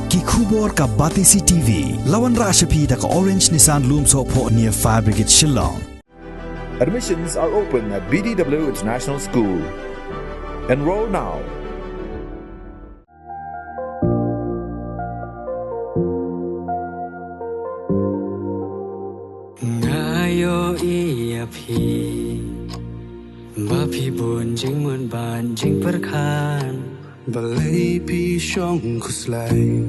ki khubor ka Batisi TV lawan rashapi da ka Orange Nissan Lumso pho near Fire Brigade Shillong. Admissions are open at BDW International School. Enroll now. Ngayo iya phi ba phi bun jing mun ban jing perkhan balai pi shong khuslai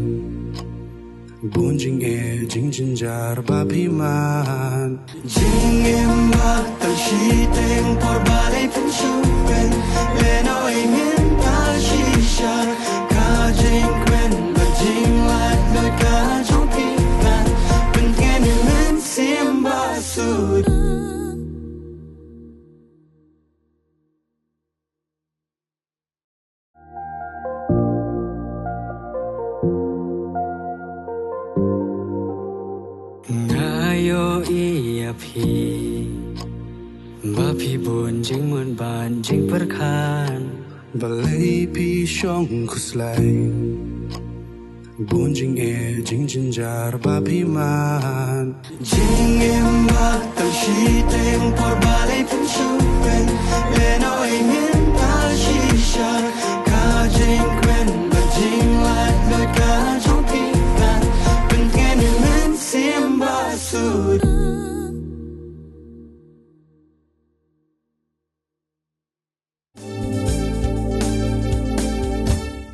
bun jing e jing jinjar ba phi man jing em ba tal shi teng por balai pun shuwen lenoi min ta shi shar ka jing kwen ba jing lat no ka jong pi kan pen ken men simba sud Ngayo iya phi ba phi bun jing mun ban jing perkhan balai pi shong khuslai bun jing e jing jinjar ba phi man jing em ba